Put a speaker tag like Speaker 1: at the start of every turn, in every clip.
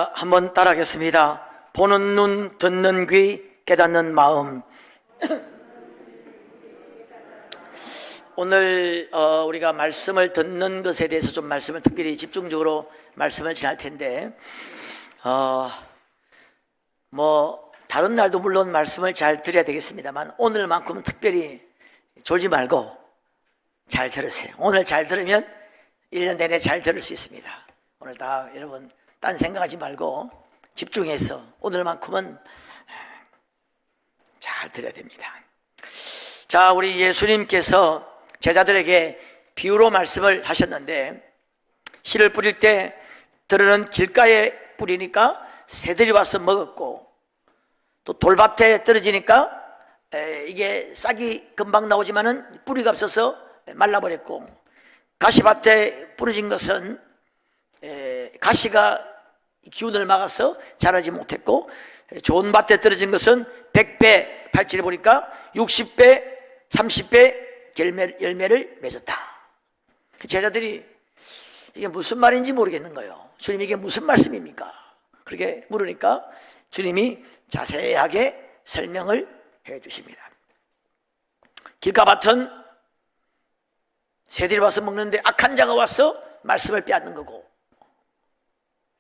Speaker 1: 자, 한번 따라하겠습니다. 보는 눈, 듣는 귀, 깨닫는 마음. 오늘 우리가 말씀을 듣는 것에 대해서 좀 말씀을 특별히 집중적으로 말씀을 전할 텐데, 다른 날도 물론 말씀을 잘 드려야 되겠습니다만 오늘만큼은 특별히 졸지 말고 잘 들으세요. 오늘 잘 들으면 1년 내내 잘 들을 수 있습니다. 오늘 다 여러분 딴 생각하지 말고 집중해서 오늘만큼은 잘 들어야 됩니다. 자, 우리 예수님께서 제자들에게 비유로 말씀을 하셨는데, 씨를 뿌릴 때 들으는 길가에 뿌리니까 새들이 와서 먹었고, 또 돌밭에 떨어지니까 이게 싹이 금방 나오지만은 뿌리가 없어서 말라버렸고, 가시밭에 뿌려진 것은 가시가 기운을 막아서 자라지 못했고, 좋은 밭에 떨어진 것은 100배, 8절에 보니까 60배, 30배 열매를 맺었다. 제자들이 이게 무슨 말인지 모르겠는 거예요. 주님, 이게 무슨 말씀입니까? 그렇게 물으니까 주님이 자세하게 설명을 해 주십니다. 길가밭은 새들이 와서 먹는데 악한 자가 와서 말씀을 빼앗는 거고,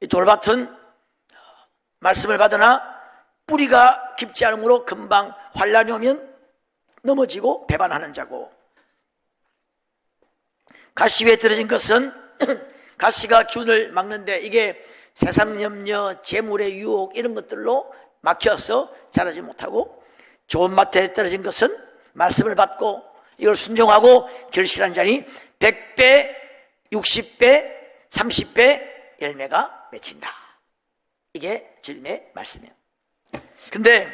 Speaker 1: 이 돌밭은 말씀을 받으나 뿌리가 깊지 않으므로 금방 환란이 오면 넘어지고 배반하는 자고, 가시 위에 떨어진 것은 가시가 기운을 막는데 이게 세상 염려, 재물의 유혹 이런 것들로 막혀서 자라지 못하고, 좋은 밭에 떨어진 것은 말씀을 받고 이걸 순종하고 결실한 자니 100배, 60배, 30배 열매가 맺힌다. 이게 주님의 말씀이에요. 근데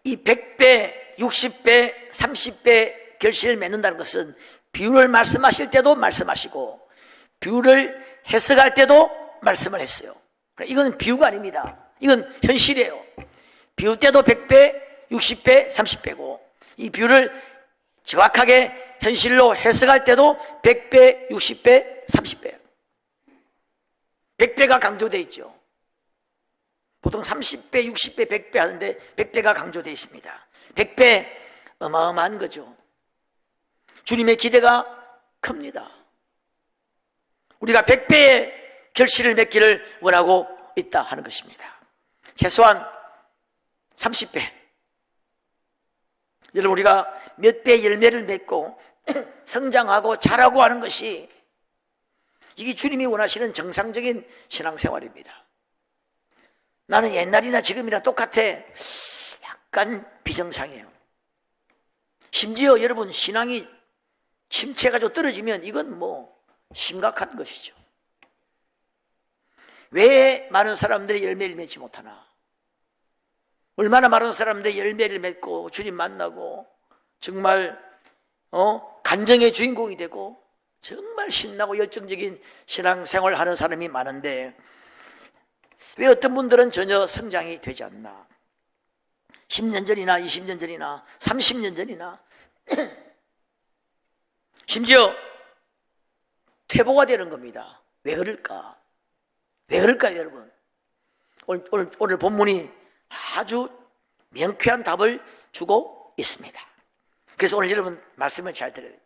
Speaker 1: 이 100배, 60배, 30배 결실을 맺는다는 것은 비유를 말씀하실 때도 말씀하시고 비유를 해석할 때도 말씀을 했어요. 이건 비유가 아닙니다. 이건 현실이에요. 비유 때도 100배, 60배, 30배고, 이 비유를 정확하게 현실로 해석할 때도 100배, 60배, 30배. 100배가 강조되어 있죠. 보통 30배, 60배, 100배 하는데 100배가 강조되어 있습니다. 100배 어마어마한 거죠. 주님의 기대가 큽니다. 우리가 100배의 결실을 맺기를 원하고 있다 하는 것입니다. 최소한 30배. 여러분, 우리가 몇 배의 열매를 맺고 성장하고 자라고 하는 것이, 이게 주님이 원하시는 정상적인 신앙생활입니다. 나는 옛날이나 지금이나 똑같아. 약간 비정상이에요. 심지어 여러분, 신앙이 침체가지고 떨어지면 이건 심각한 것이죠. 왜 많은 사람들이 열매를 맺지 못하나? 얼마나 많은 사람들이 열매를 맺고 주님 만나고 정말 간정의 주인공이 되고 정말 신나고 열정적인 신앙생활을 하는 사람이 많은데, 왜 어떤 분들은 전혀 성장이 되지 않나? 10년 전이나 20년 전이나 30년 전이나 심지어 퇴보가 되는 겁니다. 왜 그럴까? 왜 그럴까요, 여러분? 오늘 본문이 아주 명쾌한 답을 주고 있습니다. 그래서 오늘 여러분 말씀을 잘 들어야 돼요.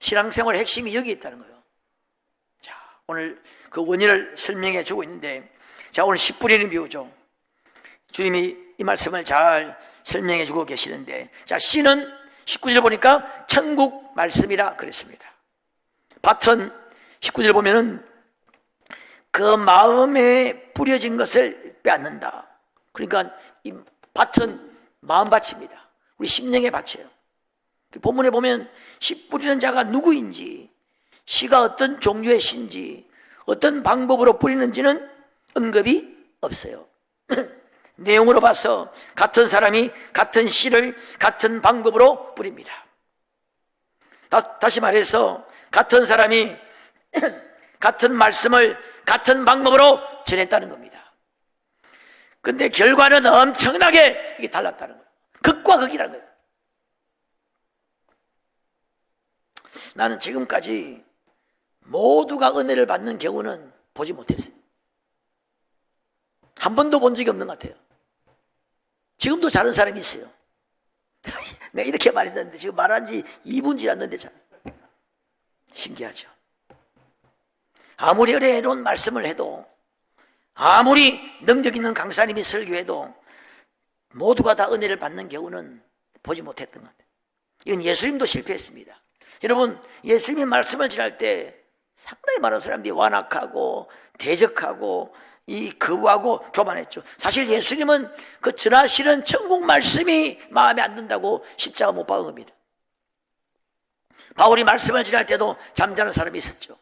Speaker 1: 신앙생활의 핵심이 여기 있다는 거예요. 자, 오늘 그 원인을 설명해 주고 있는데, 자, 오늘 씨 뿌리는 비유죠. 주님이 이 말씀을 잘 설명해 주고 계시는데, 자, 씨는 19절 보니까 천국 말씀이라 그랬습니다. 밭은 19절 보면은 그 마음에 뿌려진 것을 빼앗는다. 그러니까 이 밭은 마음밭입니다. 우리 심령의 밭이에요. 본문에 보면 씨 뿌리는 자가 누구인지, 씨가 어떤 종류의 씨인지, 어떤 방법으로 뿌리는지는 언급이 없어요. 내용으로 봐서 같은 사람이 같은 씨를 같은 방법으로 뿌립니다. 다시 말해서 같은 사람이 같은 말씀을 같은 방법으로 전했다는 겁니다. 근데 결과는 엄청나게 이게 달랐다는 거예요. 극과 극이라는 거예요. 나는 지금까지 모두가 은혜를 받는 경우는 보지 못했어요. 한 번도 본 적이 없는 것 같아요. 지금도 자는 사람이 있어요. 내가 이렇게 말했는데 지금 말한 지 2분 지났는데 참 신기하죠. 아무리 어려운 말씀을 해도, 아무리 능력 있는 강사님이 설교해도 모두가 다 은혜를 받는 경우는 보지 못했던 것 같아요. 이건 예수님도 실패했습니다. 여러분, 예수님이 말씀을 전할 때 상당히 많은 사람들이 완악하고 대적하고 거부하고 교만했죠. 사실 예수님은 그 전하시는 천국 말씀이 마음에 안 든다고 십자가 못 박은 겁니다. 바울이 말씀을 전할 때도 잠자는 사람이 있었죠.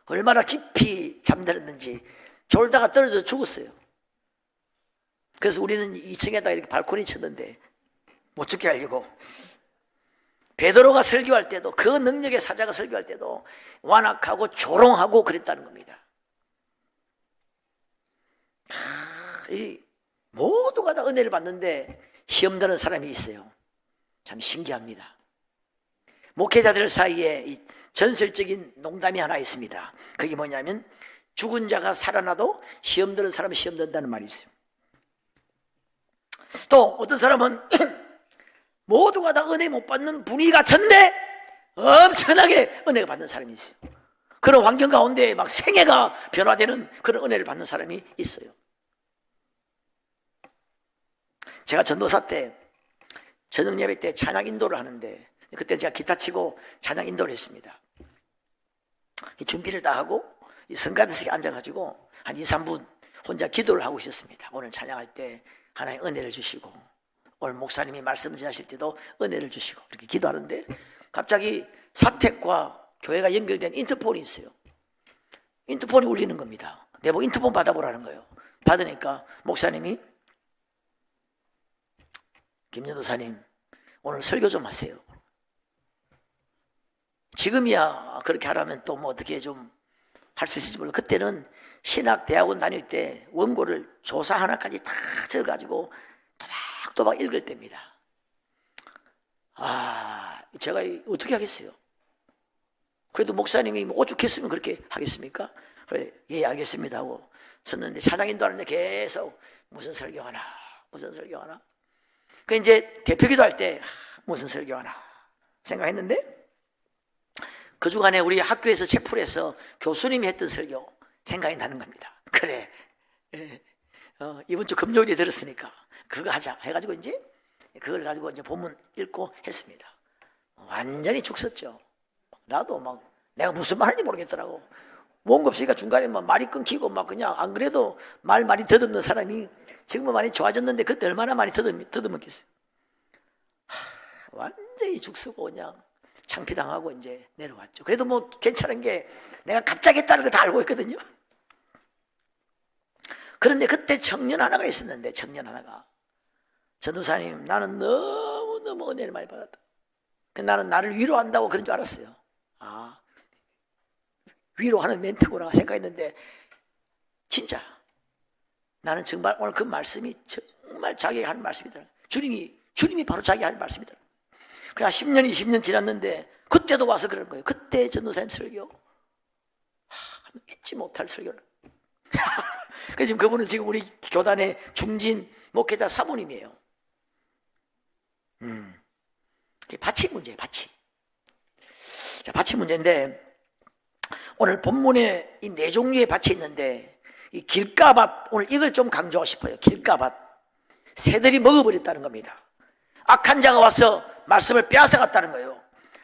Speaker 1: 얼마나 깊이 잠들었는지 졸다가 떨어져 죽었어요. 그래서 우리는 2층에다 이렇게 발코니 쳤는데 못 죽게 하려고. 베드로가 설교할 때도, 그 능력의 사자가 설교할 때도 완악하고 조롱하고 그랬다는 겁니다. 이 모두가 다 은혜를 받는데 시험 드는 사람이 있어요. 참 신기합니다. 목회자들 사이에 이 전설적인 농담이 하나 있습니다. 그게 뭐냐면 죽은 자가 살아나도 시험 드는 사람이 시험 든다는 말이 있어요. 또 어떤 사람은 모두가 다 은혜 못 받는 분위기 같은데 엄청나게 은혜가 받는 사람이 있어요. 그런 환경 가운데 막 생애가 변화되는 그런 은혜를 받는 사람이 있어요. 제가 전도사 때 저녁 예배 때 찬양 인도를 하는데, 그때 제가 기타 치고 찬양 인도를 했습니다. 준비를 다 하고 성가대석에 앉아가지고 한 2, 3분 혼자 기도를 하고 있었습니다. 오늘 찬양할 때 하나님 은혜를 주시고, 오늘 목사님이 말씀을 전하실 때도 은혜를 주시고, 이렇게 기도하는데 갑자기 사택과 교회가 연결된 인터폰이 있어요. 인터폰이 울리는 겁니다. 내가 인터폰 받아보라는 거예요. 받으니까 목사님이, 김전도사님 오늘 설교 좀 하세요. 지금이야 그렇게 하라면 또 뭐 어떻게 좀 할 수 있을지 몰라. 그때는 신학대학원 다닐 때 원고를 조사 하나까지 다 적어가지고 또박또박 읽을 때입니다. 제가 어떻게 하겠어요? 그래도 목사님이 오죽했으면 그렇게 하겠습니까? 그래, 예, 알겠습니다 하고 섰는데 차장인도 하는데 계속 무슨 설교하나 그 이제 대표기도 할 때 무슨 설교하나 생각했는데, 그 주간에 우리 학교에서 책풀에서 교수님이 했던 설교 생각이 나는 겁니다. 그래, 이번 주 금요일에 들었으니까 그거 하자 해가지고 이제 그걸 가지고 이제 본문 읽고 했습니다. 완전히 죽 썼죠. 나도 막 내가 무슨 말인지 모르겠더라고. 원고 없으니까 중간에 막 말이 끊기고 막 그냥, 안 그래도 말 많이 더듬는 사람이 지금은 많이 좋아졌는데 그때 얼마나 많이 더듬었겠어요. 완전히 죽쓰고 그냥 창피당하고 이제 내려왔죠. 그래도 뭐 괜찮은 게 내가 갑자기 했다는 거 다 알고 있거든요. 그런데 그때 청년 하나가 있었는데, 청년 하나가, 전도사님 나는 너무너무 은혜를 많이 받았다. 나는 나를 위로한다고 그런 줄 알았어요. 위로하는 멘트구나 생각했는데, 진짜 나는 정말 오늘 그 말씀이 정말 자기가 하는 말씀이더라. 주님이 바로 자기 하는 말씀이더라. 그래 10년 20년 지났는데 그때도 와서 그런 거예요. 그때 전도사님 설교 잊지 못할 설교를. 그래서 지금 그분은 지금 우리 교단의 중진 목회자 사모님이에요. 바치 문제예요. 바치. 자, 바치 문제인데, 오늘 본문에 이 네 종류의 밭이 있는데, 이 길가밭, 오늘 이걸 좀 강조하고 싶어요. 길가밭. 새들이 먹어버렸다는 겁니다. 악한 자가 와서 말씀을 빼앗아갔다는 거예요.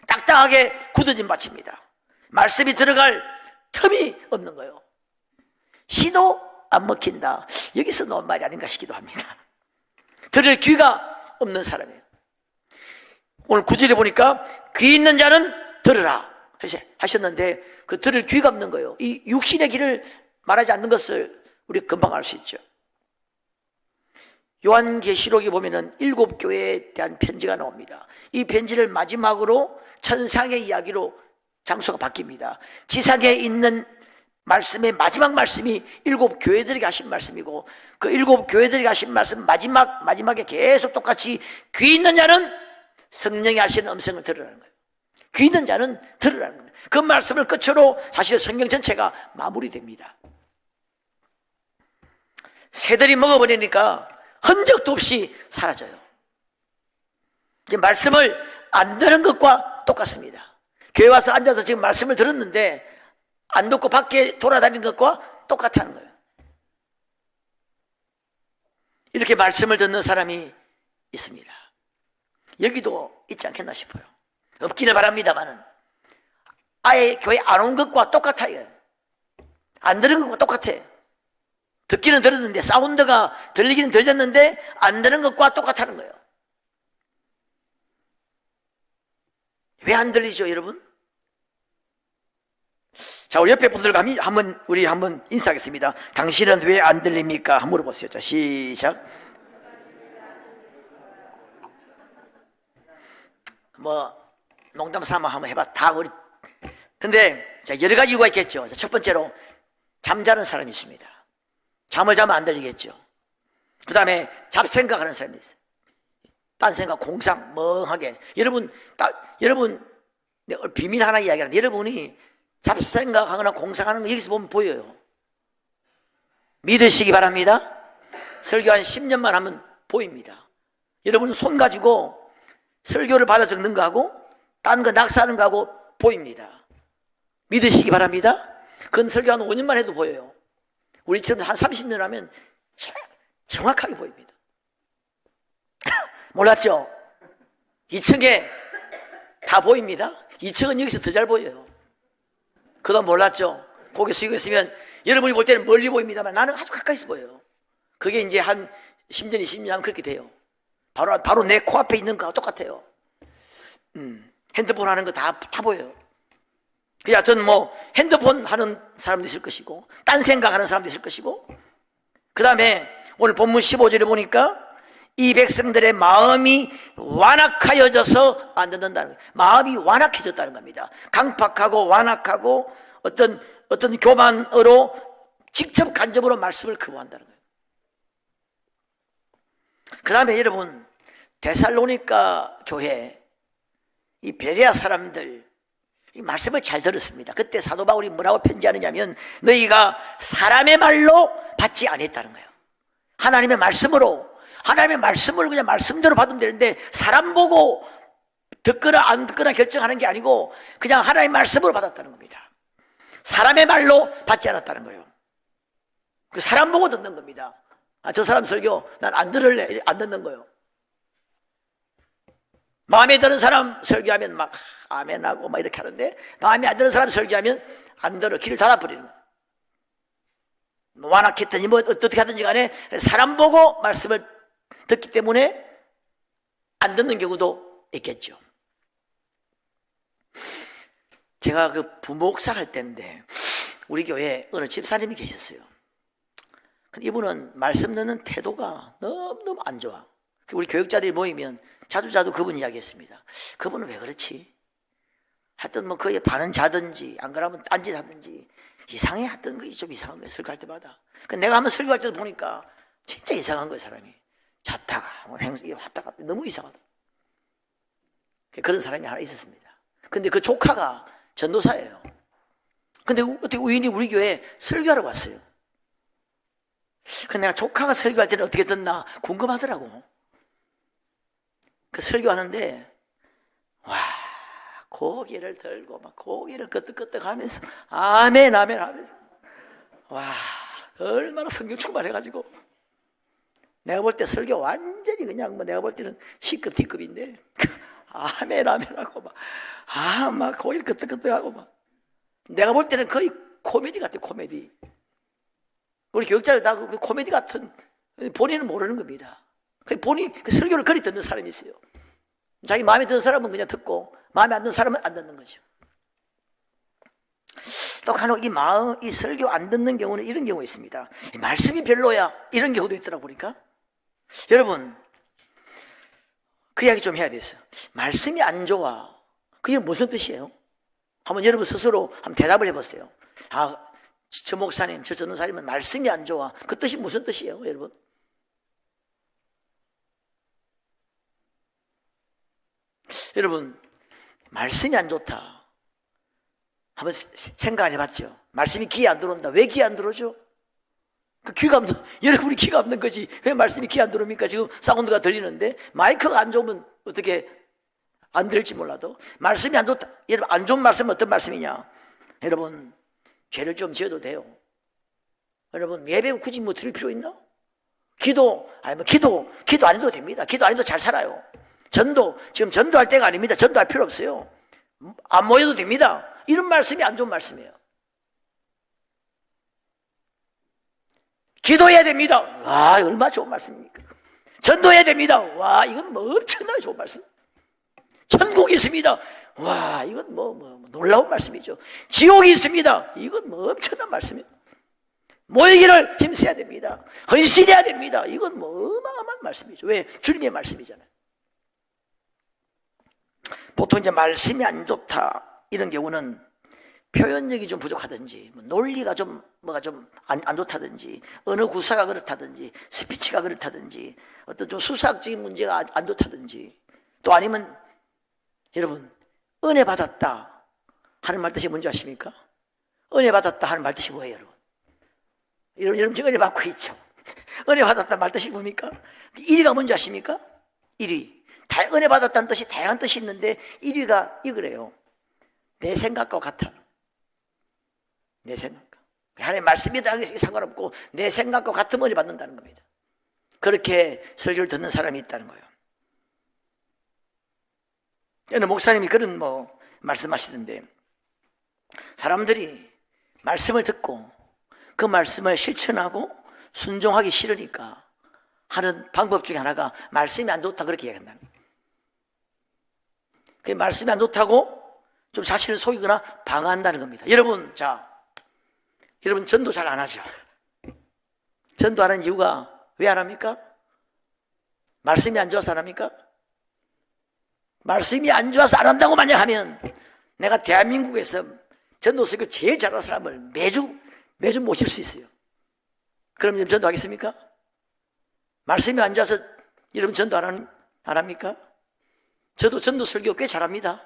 Speaker 1: 딱딱하게 굳어진 밭입니다. 말씀이 들어갈 틈이 없는 거예요. 시도 안 먹힌다. 여기서 놓은 말이 아닌가 싶기도 합니다. 들을 귀가 없는 사람이에요. 오늘 9절에 보니까 귀 있는 자는 들으라 하셨는데, 그 들을 귀가 없는 거예요. 이 육신의 길을 말하지 않는 것을 우리 금방 알 수 있죠. 요한계시록에 보면은 7교회에 대한 편지가 나옵니다. 이 편지를 마지막으로 천상의 이야기로 장소가 바뀝니다. 지상에 있는 말씀의 마지막 말씀이 7교회들에게 하신 말씀이고, 그 7교회들에게 하신 말씀 마지막에 계속 똑같이 귀 있는 자는 성령이 하시는 음성을 들으라는 거예요. 귀 있는 자는 들으라는 겁니다. 그 말씀을 끝으로 사실 성경 전체가 마무리됩니다. 새들이 먹어버리니까 흔적도 없이 사라져요. 말씀을 안 듣는 것과 똑같습니다. 교회 와서 앉아서 지금 말씀을 들었는데 안 듣고 밖에 돌아다니는 것과 똑같다는 거예요. 이렇게 말씀을 듣는 사람이 있습니다. 여기도 있지 않겠나 싶어요. 없기를 바랍니다만은 아예 교회 안 온 것과 똑같아요. 안 들은 것과 똑같아. 듣기는 들었는데 사운드가 들리기는 들렸는데 안 들은 것과 똑같다는 거예요. 왜 안 들리죠, 여러분? 자, 우리 옆에 분들과 우리 한번 인사하겠습니다. 당신은 왜 안 들립니까? 한번 물어보세요. 자, 시작. 농담 삼아 한번 해봐. 근데 여러 가지 이유가 있겠죠. 첫 번째로 잠자는 사람이 있습니다. 잠을 자면 안 들리겠죠. 그 다음에 잡생각하는 사람이 있어요. 딴 생각, 공상, 멍하게. 여러분 비밀 하나 이야기하는데, 여러분이 잡생각하거나 공상하는 거 여기서 보면 보여요. 믿으시기 바랍니다. 설교 한 10년만 하면 보입니다. 여러분 손 가지고 설교를 받아 적는 거하고 딴 거 낙서하는 거하고 보입니다. 믿으시기 바랍니다. 그건 설교 한 5년만 해도 보여요. 우리처럼 한 30년 하면 정확하게 보입니다. 몰랐죠? 2층에 다 보입니다. 2층은 여기서 더 잘 보여요. 그건 몰랐죠? 고개 숙이고 있으면 여러분이 볼 때는 멀리 보입니다만 나는 아주 가까이서 보여요. 그게 이제 한 10년, 20년 하면 그렇게 돼요. 바로 내 코앞에 있는 거하고 똑같아요. 핸드폰 하는 거 다 보여요. 여하튼 핸드폰 하는 사람도 있을 것이고 딴 생각하는 사람도 있을 것이고, 그 다음에 오늘 본문 15절에 보니까 이 백성들의 마음이 완악하여져서 안 듣는다는 거예요. 마음이 완악해졌다는 겁니다. 강팍하고 완악하고 어떤 교만으로 직접 간접으로 말씀을 거부한다는 거예요. 그 다음에 여러분, 데살로니가 교회 이 베레아 사람들 이 말씀을 잘 들었습니다. 그때 사도 바울이 뭐라고 편지하느냐면 너희가 사람의 말로 받지 않았다는 거예요. 하나님의 말씀을 그냥 말씀대로 받으면 되는데 사람 보고 듣거나 안 듣거나 결정하는 게 아니고 그냥 하나님의 말씀으로 받았다는 겁니다. 사람의 말로 받지 않았다는 거예요. 그 사람 보고 듣는 겁니다. 저 사람 설교 난 안 들을래, 안 듣는 거예요. 마음에 드는 사람 설교하면 막 아멘하고 막 이렇게 하는데 마음에 안 드는 사람 설교하면 안 들어, 귀를 닫아버리는 거예요. 완악했더니 어떻게 하든지 간에 사람 보고 말씀을 듣기 때문에 안 듣는 경우도 있겠죠. 제가 그 부목사 할 때인데 우리 교회에 어느 집사님이 계셨어요. 근데 이분은 말씀 듣는 태도가 너무너무 안 좋아. 우리 교육자들이 모이면 자주 그분 이야기했습니다. 그분은 왜 그렇지? 하여튼 거기에 반은 자든지 안 그러면 딴짓 하든지 이상해. 하여튼 그게 좀 이상한 거예요. 설교할 때마다. 내가 한번 설교할 때도 보니까 진짜 이상한 거예요. 사람이 잤다가 왔다 갔다 너무 이상하다. 그런 사람이 하나 있었습니다. 근데 그 조카가 전도사예요. 근데 어떻게 우연히 우리 교회에 설교하러 왔어요. 근데 내가 조카가 설교할 때는 어떻게 듣나 궁금하더라고. 그 설교하는데 와, 고개를 들고 막 고개를 끄덕끄덕 하면서 아멘 하면서 와, 얼마나 성경 충만해가지고 내가 볼 때 설교 완전히 그냥 내가 볼 때는 C급 D급인데 아멘 하고 막 고개를 끄덕끄덕 하고 막 내가 볼 때는 거의 코미디 같아요. 코미디. 우리 교육자들 다 그 코미디 같은, 본인은 모르는 겁니다. 본인 그 설교를 그리 듣는 사람이 있어요. 자기 마음에 드는 사람은 그냥 듣고 마음에 안 드는 사람은 안 듣는 거죠. 또 간혹 이 설교 안 듣는 경우는 이런 경우 있습니다. 말씀이 별로야 이런 경우도 있더라고 보니까. 여러분 그 이야기 좀 해야 되겠어요. 말씀이 안 좋아, 그게 무슨 뜻이에요? 한번 여러분 스스로 한번 대답을 해보세요. 저 목사님, 저 전도사님은 말씀이 안 좋아, 그 뜻이 무슨 뜻이에요, 여러분? 여러분 말씀이 안 좋다 한번 생각 안 해봤죠? 말씀이 귀에 안 들어온다. 왜 귀에 안 들어오죠? 그 귀가 없는, 여러분이 귀가 없는 거지. 왜 말씀이 귀 안 들어옵니까? 지금 사운드가 들리는데, 마이크가 안 좋으면 어떻게 안 들을지 몰라도, 말씀이 안 좋다. 여러분, 안 좋은 말씀은 어떤 말씀이냐? 여러분, 죄를 좀 지어도 돼요. 여러분, 예배 굳이 뭐 드릴 필요 있나? 기도 안 해도 됩니다. 기도 안 해도 잘 살아요. 전도, 지금 전도할 때가 아닙니다. 전도할 필요 없어요. 안 모여도 됩니다. 이런 말씀이 안 좋은 말씀이에요. 기도해야 됩니다. 와, 얼마나 좋은 말씀입니까? 전도해야 됩니다. 와, 이건 뭐 엄청나게 좋은 말씀. 천국이 있습니다. 와, 이건 뭐 놀라운 말씀이죠. 지옥이 있습니다. 이건 뭐 엄청난 말씀이에요. 모이기를 힘써야 됩니다. 헌신해야 됩니다. 이건 뭐 어마어마한 말씀이죠. 왜? 주님의 말씀이잖아요. 보통 이제 말씀이 안 좋다 이런 경우는 표현력이 좀 부족하든지, 논리가 좀 뭐가 좀 안 좋다든지, 언어 구사가 그렇다든지, 스피치가 그렇다든지, 어떤 좀 수사학적인 문제가 안 좋다든지, 또 아니면 여러분, 은혜 받았다 하는 말 뜻이 뭔지 아십니까? 은혜 받았다 하는 말 뜻이 뭐예요, 여러분? 여러분 지금 은혜 받고 있죠? 은혜 받았다 말 뜻이 뭡니까? 1위가 뭔지 아십니까? 1위. 은혜 받았다는 뜻이 다양한 뜻이 있는데 1위가 이거래요. 내 생각과 같아. 내 생각과. 하나님의 말씀이라는 게 상관없고 내 생각과 같은 은혜 받는다는 겁니다. 그렇게 설교를 듣는 사람이 있다는 거예요. 어느 목사님이 그런 말씀하시던데, 사람들이 말씀을 듣고 그 말씀을 실천하고 순종하기 싫으니까 하는 방법 중에 하나가 말씀이 안 좋다 그렇게 이야기한다는 거예요. 그 말씀이 안 좋다고 좀 자신을 속이거나 방어한다는 겁니다. 여러분 전도 잘 안 하죠? 전도하는 이유가 왜 안 합니까? 말씀이 안 좋아서 안 합니까? 말씀이 안 좋아서 안 한다고 만약 하면, 내가 대한민국에서 전도 설교 제일 잘하는 사람을 매주 모실 수 있어요. 그럼 여러분 전도하겠습니까? 말씀이 안 좋아서 여러분 전도 안 합니까? 저도 전도 설교 꽤 잘합니다.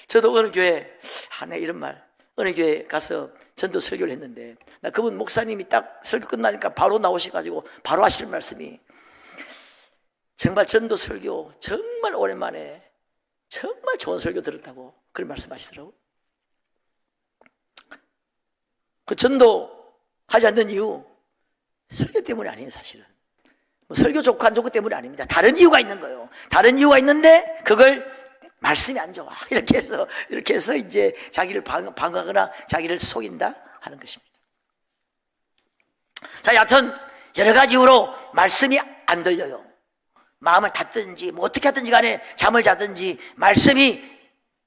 Speaker 1: 저도 어느 교회, 내가 이런 말, 어느 교회 가서 전도 설교를 했는데, 나 그분 목사님이 딱 설교 끝나니까 바로 나오셔가지고 바로 하실 말씀이, 정말 전도 설교 정말 오랜만에 정말 좋은 설교 들었다고 그런 말씀하시더라고요. 그 전도 하지 않는 이유, 설교 때문이 아니에요. 사실은 설교 좋고 안 좋고 때문이 아닙니다. 다른 이유가 있는 거예요. 다른 이유가 있는데 그걸 말씀이 안 좋아 이렇게 해서 이제 자기를 방어하거나 자기를 속인다 하는 것입니다. 자, 여하튼 여러 가지 이유로 말씀이 안 들려요. 마음을 닫든지 어떻게 하든지 간에 잠을 자든지 말씀이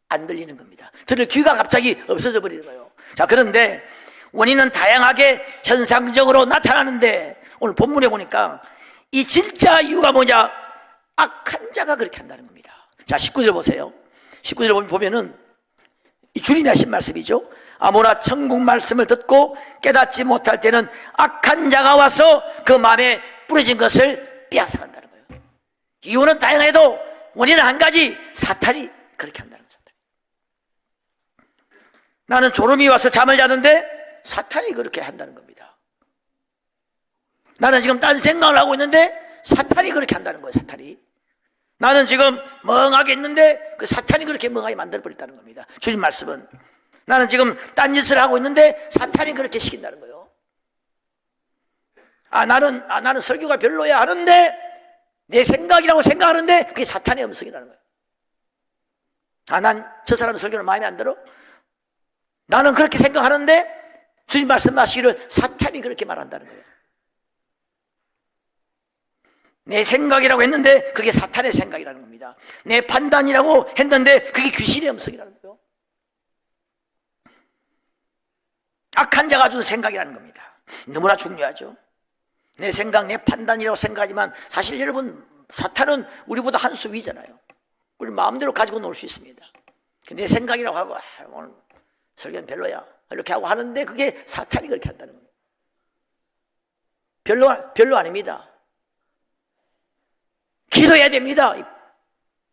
Speaker 1: 안 들리는 겁니다. 들을 귀가 갑자기 없어져 버리는 거예요. 자, 그런데 원인은 다양하게 현상적으로 나타나는데, 오늘 본문에 보니까 이 진짜 이유가 뭐냐? 악한 자가 그렇게 한다는 겁니다. 자, 19절 보세요. 19절 보면은 이 주님이 하신 말씀이죠. 아무나 천국 말씀을 듣고 깨닫지 못할 때는 악한 자가 와서 그 마음에 뿌려진 것을 빼앗아간다는 거예요. 이유는 다양해도 원인은 한 가지, 사탄이 그렇게 한다는 거예요. 사탄이. 나는 졸음이 와서 잠을 자는데 사탄이 그렇게 한다는 겁니다. 나는 지금 딴 생각을 하고 있는데 사탄이 그렇게 한다는 거예요. 사탄이. 나는 지금 멍하게 있는데 그 사탄이 그렇게 멍하게 만들어버렸다는 겁니다. 주님 말씀은 나는 지금 딴 짓을 하고 있는데 사탄이 그렇게 시킨다는 거예요. 나는 설교가 별로야 하는데 내 생각이라고 생각하는데 그게 사탄의 음성이라는 거예요. 난 저 사람 설교는 마음에 안 들어? 나는 그렇게 생각하는데 주님 말씀하시기를 사탄이 그렇게 말한다는 거예요. 내 생각이라고 했는데 그게 사탄의 생각이라는 겁니다. 내 판단이라고 했는데 그게 귀신의 음성이라는 거예요. 악한 자가 준 생각이라는 겁니다. 너무나 중요하죠. 내 생각, 내 판단이라고 생각하지만 사실 여러분, 사탄은 우리보다 한 수 위잖아요. 우리 마음대로 가지고 놀 수 있습니다. 내 생각이라고 하고 오늘 설교는 별로야 이렇게 하고 하는데 그게 사탄이 그렇게 한다는 겁니다. 별로 아닙니다. 기도해야 됩니다.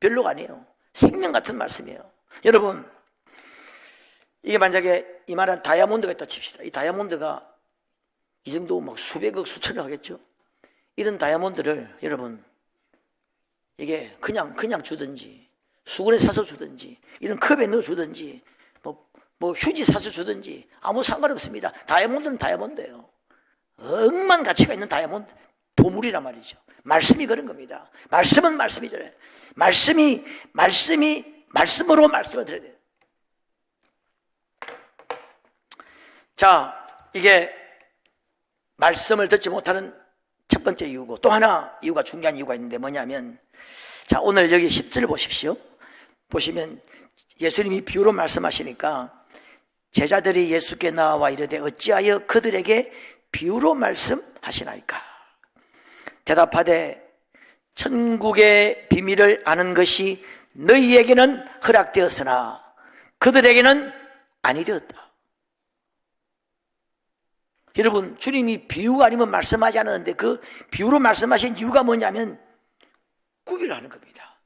Speaker 1: 별로가 아니에요. 생명 같은 말씀이에요. 여러분, 이게 만약에 이만한 다이아몬드가 있다 칩시다. 이 다이아몬드가 이 정도 막 수백억 수천억 하겠죠. 이런 다이아몬드를 여러분 이게 그냥 주든지 수건에 사서 주든지 이런 컵에 넣어 주든지 뭐 휴지 사서 주든지 아무 상관없습니다. 다이아몬드는 다이아몬드예요. 억만 가치가 있는 다이아몬드 보물이란 말이죠. 말씀이 그런 겁니다. 말씀은 말씀이잖아요. 말씀으로 말씀을 드려야 돼요. 자, 이게 말씀을 듣지 못하는 첫 번째 이유고, 또 하나 이유가 중요한 이유가 있는데 뭐냐면, 자, 오늘 여기 10절 보십시오. 보시면 예수님이 비유로 말씀하시니까 제자들이 예수께 나와 이르되 어찌하여 그들에게 비유로 말씀하시나이까? 대답하되 천국의 비밀을 아는 것이 너희에게는 허락되었으나 그들에게는 아니 되었다. 여러분, 주님이 비유가 아니면 말씀하지 않았는데 그 비유로 말씀하신 이유가 뭐냐면 구별하는 겁니다.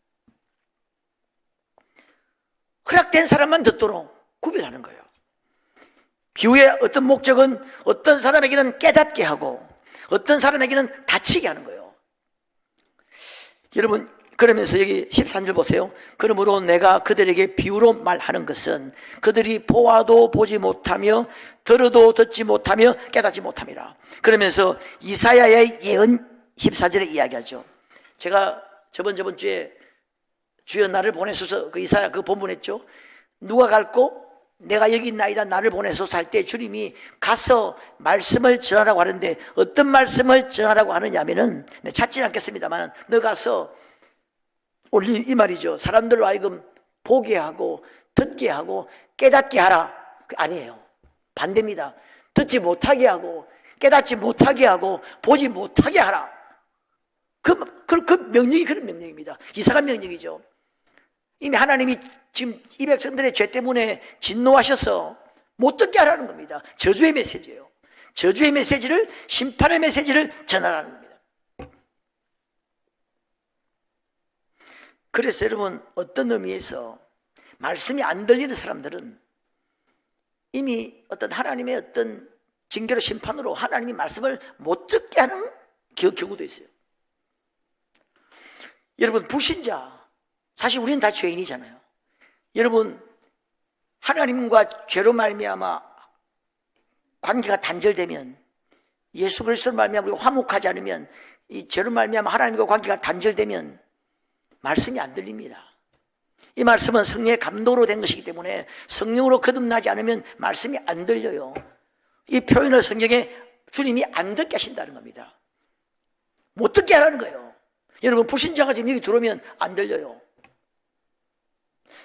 Speaker 1: 허락된 사람만 듣도록 구별하는 거예요. 비유의 어떤 목적은 어떤 사람에게는 깨닫게 하고 어떤 사람에게는 다치게 하는 거예요. 여러분, 그러면서 여기 13절 보세요. 그러므로 내가 그들에게 비유로 말하는 것은 그들이 보아도 보지 못하며 들어도 듣지 못하며 깨닫지 못함이라. 그러면서 이사야의 예언 14절에 이야기하죠. 제가 저번 주에 주여 나를 보내소서 그 이사야 그 본문했죠. 누가 갈고 내가 여기 있나이다 나를 보내소서 할 때 주님이 가서 말씀을 전하라고 하는데 어떤 말씀을 전하라고 하느냐면은 찾지 않겠습니다만 너 가서 오늘 이 말이죠. 사람들로 하여금 보게 하고 듣게 하고 깨닫게 하라. 아니에요. 반대입니다. 듣지 못하게 하고 깨닫지 못하게 하고 보지 못하게 하라. 그 명령이 그런 명령입니다. 이사가 명령이죠. 이미 하나님이 지금 이 백성들의 죄 때문에 진노하셔서 못 듣게 하라는 겁니다. 저주의 메시지예요. 저주의 메시지를, 심판의 메시지를 전하라는 겁니다. 그래서 여러분, 어떤 의미에서 말씀이 안 들리는 사람들은 이미 어떤 하나님의 어떤 징계로 심판으로 하나님이 말씀을 못 듣게 하는 경우도 있어요. 여러분, 불신자, 사실 우리는 다 죄인이잖아요. 여러분, 하나님과 죄로 말미암아 관계가 단절되면, 예수 그리스도로 말미암아 우리가 화목하지 않으면, 이 죄로 말미암아 하나님과 관계가 단절되면 말씀이 안 들립니다. 이 말씀은 성령의 감동으로 된 것이기 때문에 성령으로 거듭나지 않으면 말씀이 안 들려요. 이 표현을 성경에 주님이 안 듣게 하신다는 겁니다. 못 듣게 하라는 거예요. 여러분, 불신자가 지금 여기 들어오면 안 들려요.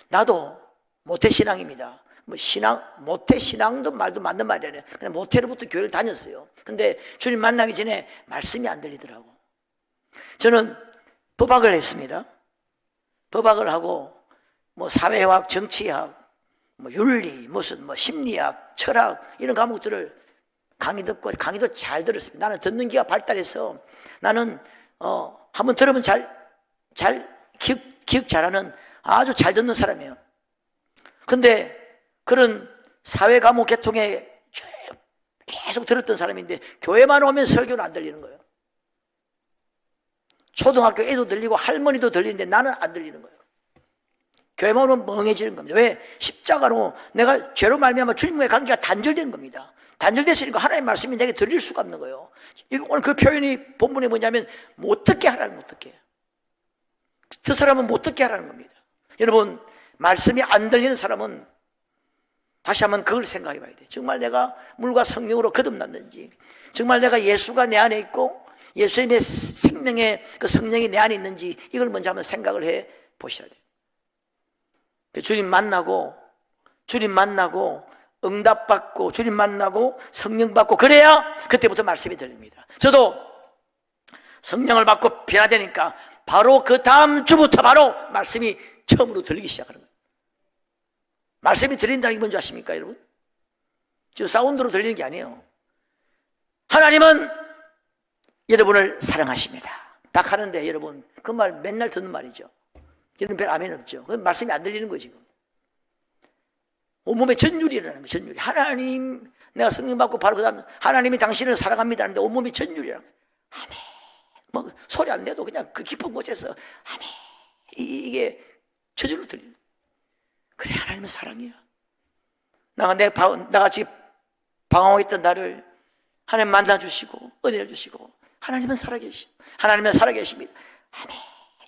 Speaker 1: 나도 모태신앙입니다. 모태신앙도 말도 맞는 말이에요. 근데 모태로부터 교회를 다녔어요. 근데 주님 만나기 전에 말씀이 안 들리더라고. 저는 법학을 했습니다. 법학을 하고 사회학, 정치학, 윤리, 심리학, 철학 이런 과목들을 강의 듣고 강의도 잘 들었습니다. 나는 듣는 기가 발달해서 나는 한번 들으면 기억 잘하는 아주 잘 듣는 사람이에요. 근데 그런 사회 과목 계통에 계속 들었던 사람인데 교회만 오면 설교는 안 들리는 거예요. 초등학교 애도 들리고 할머니도 들리는데 나는 안 들리는 거예요. 교회만 오면 멍해지는 겁니다. 왜? 십자가로 내가 죄로 말미암아 주님과의 관계가 단절된 겁니다. 단절됐으니까 하나님의 말씀이 내게 들릴 수가 없는 거예요. 오늘 그 표현이 본문에 뭐냐면 못 듣게 하라는, 못 듣게. 그 사람은 못 듣게 하라는 겁니다. 여러분, 말씀이 안 들리는 사람은 다시 한번 그걸 생각해 봐야 돼요. 정말 내가 물과 성령으로 거듭났는지, 정말 내가 예수가 내 안에 있고 예수님의 생명의 그 성령이 내 안에 있는지 이걸 먼저 한번 생각을 해 보셔야 돼요. 주님 만나고 응답받고 주님 만나고 성령 받고 그래야 그때부터 말씀이 들립니다. 저도 성령을 받고 변화되니까 바로 그 다음 주부터 바로 말씀이 처음으로 들리기 시작하는 거예요. 말씀이 들린다는 게 뭔지 아십니까, 여러분? 지금 사운드로 들리는 게 아니에요. 하나님은 여러분을 사랑하십니다. 딱 하는데 여러분, 그 말 맨날 듣는 말이죠. 여러분 별 아멘 없죠. 그 말씀이 안 들리는 거예요, 지금. 온몸에 전율이 일어나는 거예요, 전율이. 하나님, 내가 성령 받고 바로 그 다음 하나님이 당신을 사랑합니다 하는데 온몸이 전율이라고. 아멘. 뭐 소리 안 내도 그냥 그 깊은 곳에서 아멘. 이게 저절로 들리는. 그래, 하나님은 사랑이야. 내가 지금 방황했던 나를 하나님 만나주시고 은혜를 주시고 하나님은 살아계시. 하나님은 살아계십니다. 아멘.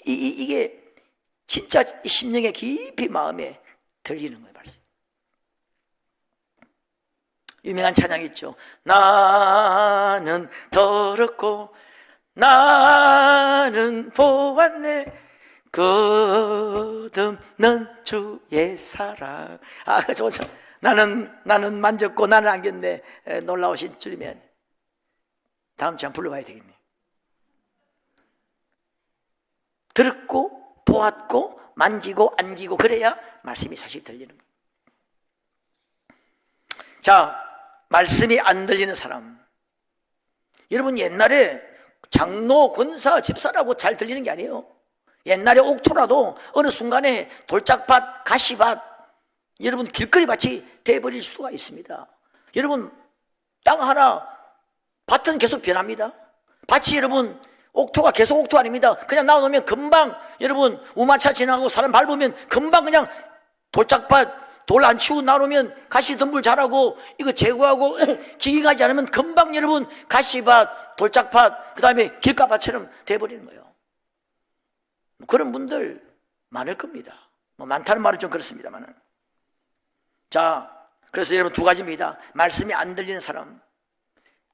Speaker 1: 이게 진짜 심령의 깊이 마음에 들리는 거예요. 말씀. 유명한 찬양 있죠. 나는 더럽고 나는 보았네 끝없는 주의 사랑. 좋죠. 나는 만졌고 나는 안겼네. 놀라우신 주님의 은혜. 다음 주 한번 불러봐야 되겠네. 들었고 보았고 만지고 안기고 그래야 말씀이 사실 들리는 거예요. 자, 말씀이 안 들리는 사람. 여러분, 옛날에 장로, 권사, 집사라고 잘 들리는 게 아니에요. 옛날에 옥토라도 어느 순간에 돌짝밭, 가시밭, 여러분 길거리밭이 돼버릴 수가 있습니다. 여러분, 땅 하나, 밭은 계속 변합니다. 밭이 여러분 옥토가 계속 옥토 아닙니다. 그냥 나오면 금방 여러분 우마차 지나고 사람 밟으면 금방 그냥 돌짝밭 돌 안 치우고 나오면 가시덤불 자라고 이거 제거하고 기기하지 않으면 금방 여러분 가시밭, 돌짝밭, 그 다음에 길가밭처럼 돼버리는 거예요. 그런 분들 많을 겁니다. 뭐 많다는 말은 좀 그렇습니다만은. 자, 그래서 여러분 두 가지입니다. 말씀이 안 들리는 사람,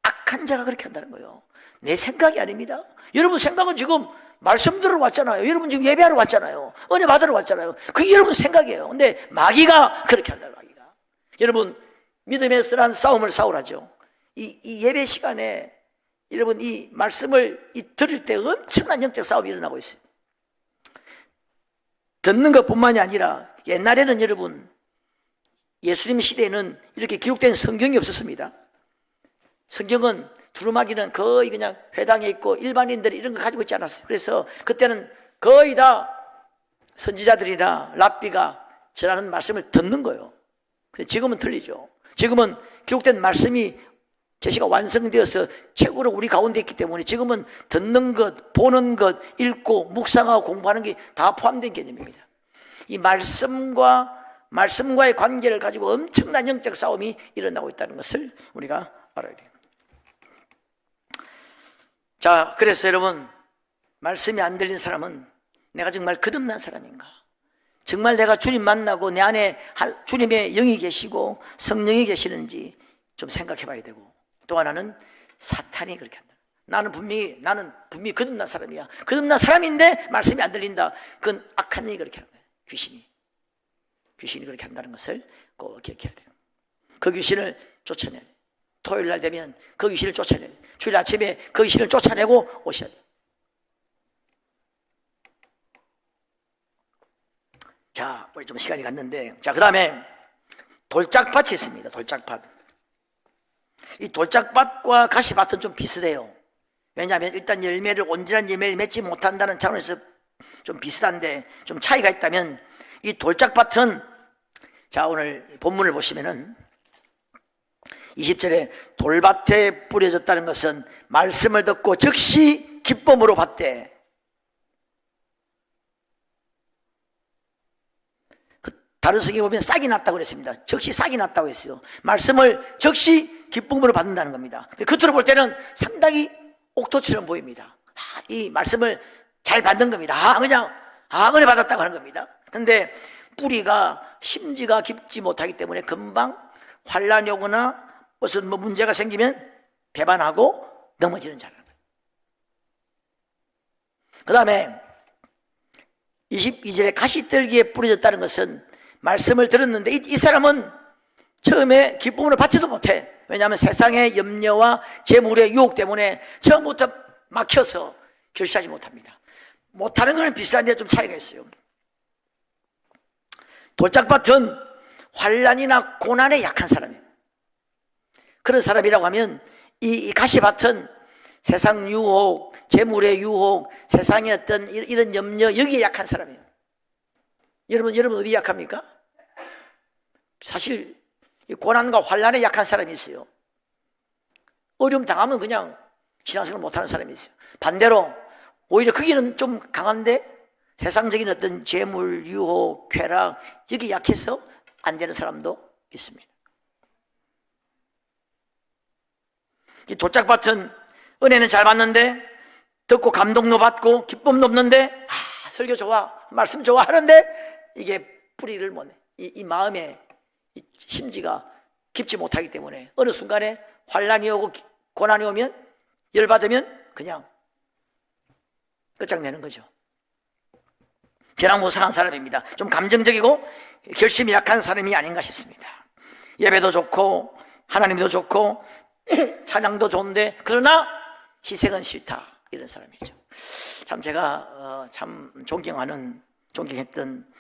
Speaker 1: 악한 자가 그렇게 한다는 거예요. 내 생각이 아닙니다. 여러분 생각은 지금 말씀 들으러 왔잖아요. 여러분 지금 예배하러 왔잖아요. 은혜 받으러 왔잖아요. 그게 여러분 생각이에요. 근데 마귀가 그렇게 한다. 마귀가. 여러분 믿음의 쓰란 싸움을 싸우라죠. 이 예배 시간에 여러분 이 말씀을 들을 때 엄청난 영적 싸움이 일어나고 있어요. 듣는 것뿐만이 아니라 옛날에는 여러분 예수님 시대에는 이렇게 기록된 성경이 없었습니다. 성경은 두루마기는 거의 그냥 회당에 있고 일반인들이 이런 거 가지고 있지 않았어요. 그래서 그때는 거의 다 선지자들이나 랍비가 전하는 말씀을 듣는 거예요. 근데 지금은 틀리죠. 지금은 기록된 말씀이 계시가 완성되어서 책으로 우리 가운데 있기 때문에 지금은 듣는 것, 보는 것, 읽고 묵상하고 공부하는 게 다 포함된 개념입니다. 이 말씀과의 관계를 가지고 엄청난 영적 싸움이 일어나고 있다는 것을 우리가 알아야 돼요. 자, 그래서 여러분 말씀이 안 들린 사람은 내가 정말 거듭난 사람인가? 정말 내가 주님 만나고 내 안에 주님의 영이 계시고 성령이 계시는지 좀 생각해 봐야 되고, 또 하나는 사탄이 그렇게 한다. 나는 분명히 거듭난 사람이야. 거듭난 사람인데 말씀이 안 들린다. 그건 악한 영이 그렇게 하는 거예요. 귀신이 그렇게 한다는 것을 꼭 기억해야 돼요. 그 귀신을 쫓아내야 돼요. 토요일 날 되면 그 귀신을 쫓아내야 돼요. 주일 아침에 그 귀신을 쫓아내고 오셔야 돼요. 자, 우리 좀 시간이 갔는데, 자, 그 다음에 돌짝밭이 있습니다. 돌짝밭. 이 돌짝밭과 가시밭은 좀 비슷해요. 왜냐하면 일단 온전한 열매를 맺지 못한다는 차원에서 좀 비슷한데, 좀 차이가 있다면 이 돌짝밭은, 자, 오늘 본문을 보시면은 20절에 돌밭에 뿌려졌다는 것은 말씀을 듣고 즉시 기쁨으로 받되, 다른 성경에 보면 싹이 났다고 그랬습니다. 즉시 싹이 났다고 했어요. 말씀을 즉시 기쁨으로 받는다는 겁니다. 겉으로 볼 때는 상당히 옥토처럼 보입니다. 이 말씀을 잘 받는 겁니다. 그냥 은혜 받았다고 하는 겁니다. 근데 뿌리가 심지가 깊지 못하기 때문에 금방 환란이 오거나 무슨 문제가 생기면 배반하고 넘어지는 자라는 거예요. 그 다음에 22절에 가시떨기에 뿌려졌다는 것은 말씀을 들었는데 이 사람은 처음에 기쁨으로 받지도 못해. 왜냐하면 세상의 염려와 재물의 유혹 때문에 처음부터 막혀서 결실하지 못합니다. 못하는 것은 비슷한데 좀 차이가 있어요. 돌짝밭은 환란이나 고난에 약한 사람이에요. 그런 사람이라고 하면 이 가시밭은 세상 유혹, 재물의 유혹, 세상의 어떤 이런 염려, 여기에 약한 사람이에요. 여러분 어디 약합니까? 사실 이 고난과 환난에 약한 사람이 있어요. 어려움 당하면 그냥 신앙생활 못하는 사람이 있어요. 반대로 오히려 거기는 좀 강한데 세상적인 어떤 재물, 유혹, 쾌락 여기 약해서 안 되는 사람도 있습니다. 이 돌짝밭은 은혜는 잘 받는데 듣고 감동도 받고 기쁨도 없는데 설교 좋아, 말씀 좋아 하는데 이게 뿌리를 못 내. 이 마음의 이 심지가 깊지 못하기 때문에 어느 순간에 환난이 오고 고난이 오면 열받으면 그냥 끝장내는 거죠. 변화무쌍한 사람입니다. 좀 감정적이고 결심이 약한 사람이 아닌가 싶습니다. 예배도 좋고 하나님도 좋고 찬양도 좋은데 그러나 희생은 싫다, 이런 사람이죠. 참 제가 참 존경했던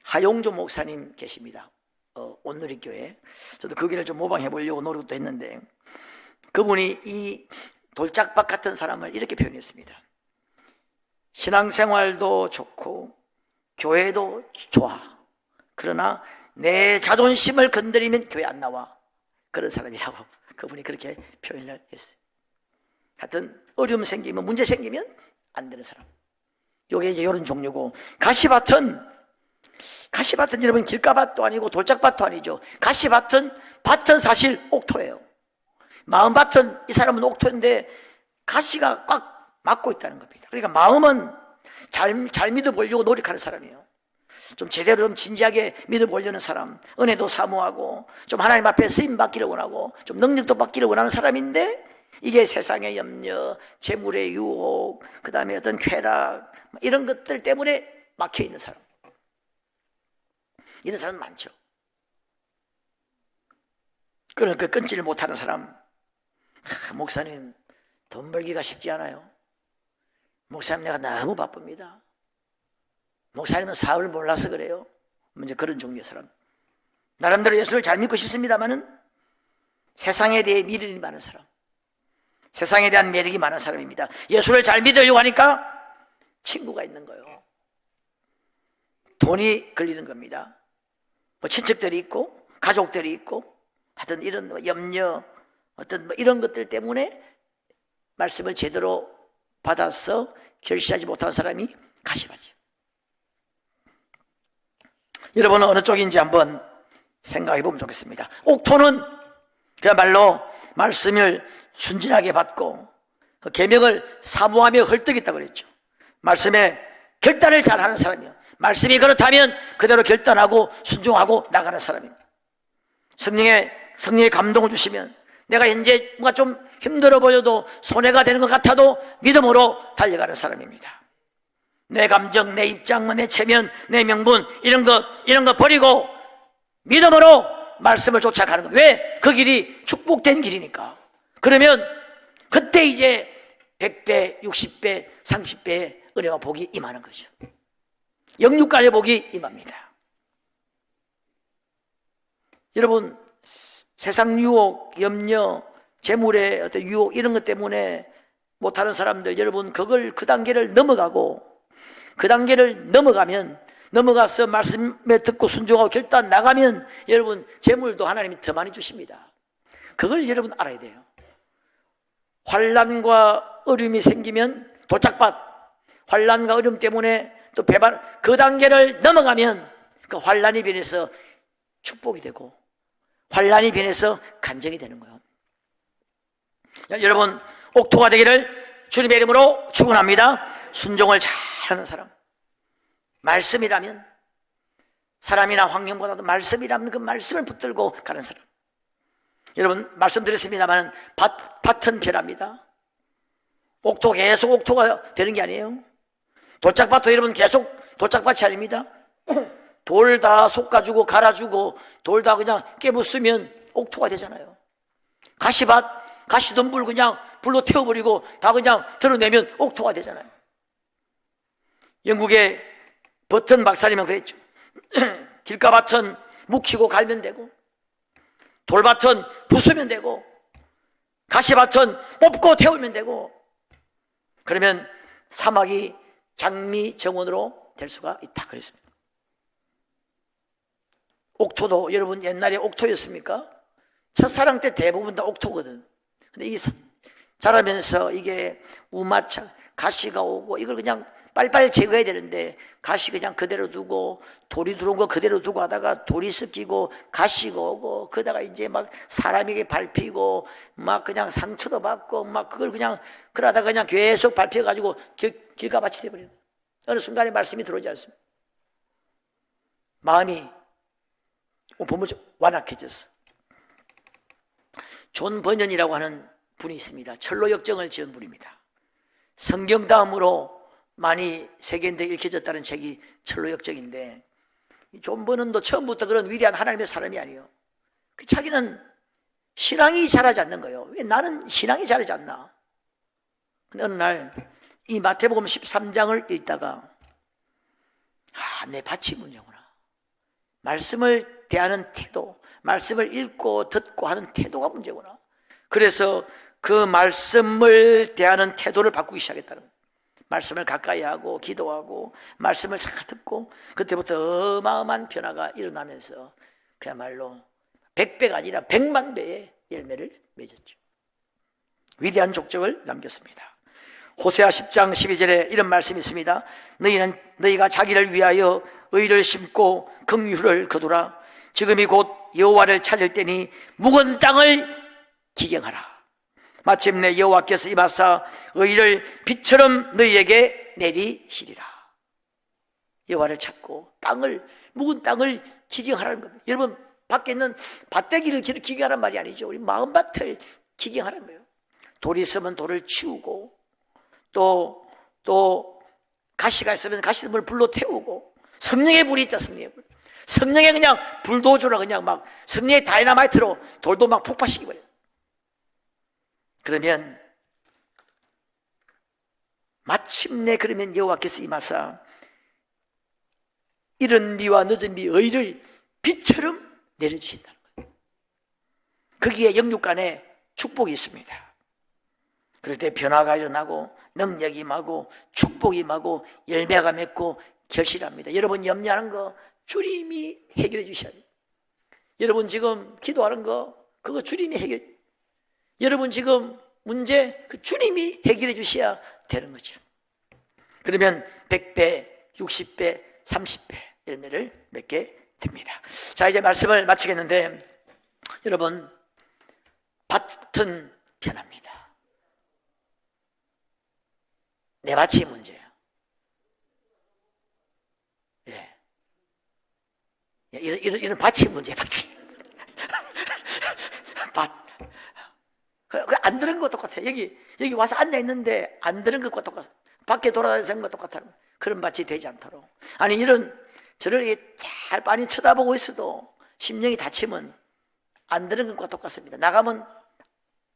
Speaker 1: 하용조 목사님 계십니다. 온누리교회. 저도 그 길을 좀 모방해 보려고 노력도 했는데 그분이 이 돌짝밭 같은 사람을 이렇게 표현했습니다. 신앙생활도 좋고 교회도 좋아. 그러나 내 자존심을 건드리면 교회 안 나와. 그런 사람이라고 그분이 그렇게 표현을 했어요. 하여튼 어려움 생기면, 문제 생기면 안 되는 사람. 요게 이제 이런 종류고, 가시밭은 여러분 길가밭도 아니고 돌짝밭도 아니죠. 가시밭은 사실 옥토예요. 마음밭은 이 사람은 옥토인데 가시가 꽉 막고 있다는 겁니다. 그러니까 마음은 잘 믿어보려고 노력하는 사람이에요. 좀 제대로 좀 진지하게 믿어보려는 사람, 은혜도 사모하고 좀 하나님 앞에 쓰임 받기를 원하고 좀 능력도 받기를 원하는 사람인데 이게 세상의 염려, 재물의 유혹, 그 다음에 어떤 쾌락 이런 것들 때문에 막혀있는 사람, 이런 사람 많죠. 그러니까 끊지를 못하는 사람, 목사님 돈 벌기가 쉽지 않아요. 목사님 내가 너무 바쁩니다. 목사님은 사업을 몰라서 그래요. 먼저 그런 종류의 사람, 나름대로 예수를 잘 믿고 싶습니다마는 세상에 대해 미련이 많은 사람, 세상에 대한 매력이 많은 사람입니다. 예수를 잘 믿으려고 하니까 친구가 있는 거예요. 돈이 걸리는 겁니다. 뭐 친척들이 있고 가족들이 있고 하여튼 이런 염려, 어떤 이런 것들 때문에 말씀을 제대로 받아서 결실하지 못한 사람이 가시밭이죠. 여러분은 어느 쪽인지 한번 생각해 보면 좋겠습니다. 옥토는 그야말로 말씀을 순진하게 받고 계명을 사모하며 헐떡였다고 그랬죠. 말씀에 결단을 잘하는 사람이요, 말씀이 그렇다면 그대로 결단하고 순종하고 나가는 사람입니다. 성령의 감동을 주시면 내가 현재 뭔가 좀 힘들어 보여도 손해가 되는 것 같아도 믿음으로 달려가는 사람입니다. 내 감정, 내 입장, 내 체면, 내 명분 이런 것 버리고 믿음으로 말씀을 쫓아가는 것. 왜? 그 길이 축복된 길이니까. 그러면 그때 이제 100배, 60배, 30배의 은혜와 복이 임하는 거죠. 영육간의 복이 임합니다. 여러분, 세상 유혹, 염려, 재물의 어떤 유혹 이런 것 때문에 못하는 사람들, 여러분 그 단계를 넘어가고 그 단계를 넘어가서 말씀에 듣고 순종하고 결단 나가면 여러분 재물도 하나님이 더 많이 주십니다. 그걸 여러분 알아야 돼요. 환난과 어려움이 생기면 돌짝밭, 환난과 어려움 때문에 또 그 단계를 넘어가면 그 환난이 변해서 축복이 되고 환난이 변해서 간증이 되는 거예요. 여러분 옥토가 되기를 주님의 이름으로 축원합니다. 순종을 잘하는 사람, 말씀이라면 사람이나 환경보다도 말씀이라면 그 말씀을 붙들고 가는 사람. 여러분 말씀드렸습니다만 밭은 변합니다. 옥토 계속 옥토가 되는 게 아니에요. 돌짝밭도 여러분 계속 돌짝밭이 아닙니다. 돌 다 솎아주고 갈아주고 돌 다 그냥 깨부수면 옥토가 되잖아요. 가시밭, 가시덤불 그냥 불로 태워버리고 다 그냥 드러내면 옥토가 되잖아요. 영국의 버튼 박사님은 그랬죠. 길가밭은 묵히고 갈면 되고 돌밭은 부수면 되고 가시밭은 뽑고 태우면 되고 그러면 사막이 장미 정원으로 될 수가 있다 그랬습니다. 옥토도 여러분 옛날에 옥토였습니까? 첫사랑 때 대부분 다 옥토거든. 근데 이 자라면서 이게 우마차 가시가 오고 이걸 그냥 빨리빨리 제거해야 되는데 가시 그냥 그대로 두고 돌이 들어온 거 그대로 두고 하다가 돌이 습기고 가시가 오고 그러다가 이제 막 사람에게 밟히고 막 그냥 상처도 받고 막 그걸 그냥 그러다가 그냥 계속 밟혀가지고 길가밭이 돼버리는 거예요. 어느 순간에 말씀이 들어오지 않습니다. 마음이 보면 완악해졌어. 존 버년이라고 하는 분이 있습니다. 철로 역정을 지은 분입니다. 성경 다음으로 많이 세계인데 읽혀졌다는 책이 철로 역정인데, 존 버넌도 처음부터 그런 위대한 하나님의 사람이 아니에요. 그 자기는 신앙이 자라지 않는 거예요. 왜 나는 신앙이 자라지 않나? 근데 어느 날 이 마태복음 13장을 읽다가 내 밭이 문제구나. 말씀을 대하는 태도, 말씀을 읽고 듣고 하는 태도가 문제구나. 그래서 그 말씀을 대하는 태도를 바꾸기 시작했다는 거예요. 말씀을 가까이 하고 기도하고 말씀을 잘 듣고, 그때부터 어마어마한 변화가 일어나면서 그야말로 100배가 아니라 100만 배의 열매를 맺었죠. 위대한 족적을 남겼습니다. 호세아 10장 12절에 이런 말씀이 있습니다. 너희가 자기를 위하여 의를 심고 긍휼을 거두라. 지금이 곧 여호와를 찾을 때니 묵은 땅을 기경하라. 마침내 여호와께서 임하사 의를 빛처럼 너희에게 내리시리라. 여호와를 찾고 묵은 땅을 기경하라는 겁니다. 여러분, 밖에 있는 밭대기를 기경하라는 말이 아니죠. 우리 마음밭을 기경하라는 거예요. 돌이 있으면 돌을 치우고, 또 가시가 있으면 가시를 불로 태우고, 성령의 불이 있다. 성령의 그냥 불도저로 그냥 막 성령의 다이나마이트로 돌도 막 폭파시키고 버려요. 그러면 마침내 여호와께서 임하사 이른 비와 늦은 비 의를 빛처럼 내려주신다는 거예요. 거기에 영육간에 축복이 있습니다. 그럴 때 변화가 일어나고 능력이 임하고 축복이 임하고 열매가 맺고 결실합니다. 여러분 염려하는 거 주님이 해결해 주셔야 돼요. 여러분 지금 기도하는 거 그거 주님이 여러분 지금 문제 그 주님이 해결해 주셔야 되는 거죠. 그러면 100배, 60배, 30배 열매를 맺게 됩니다. 자, 이제 말씀을 마치겠는데, 여러분 밭은 변합니다. 내 밭이 문제예요. 예. 이런 밭이 문제예요. 밭. 안 들은 것도 똑같아. 여기 와서 앉아 있는데 안 들은 것과 똑같아. 밖에 돌아다니는 것과 똑같아. 그런 밭이 되지 않도록. 아니 저를 잘 빤히 쳐다보고 있어도 심령이 다치면 안 들은 것과 똑같습니다. 나가면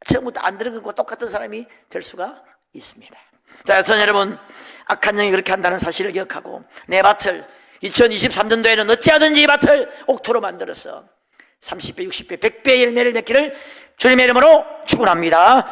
Speaker 1: 처음부터 안 들은 것과 똑같은 사람이 될 수가 있습니다. 자, 여러분, 여러분 악한 영이 그렇게 한다는 사실을 기억하고 내 밭을 2023년도에는 어찌하든지 이 밭을 옥토로 만들어서 30배, 60배, 100배 열매를 맺기를 주님의 이름으로 축원합니다.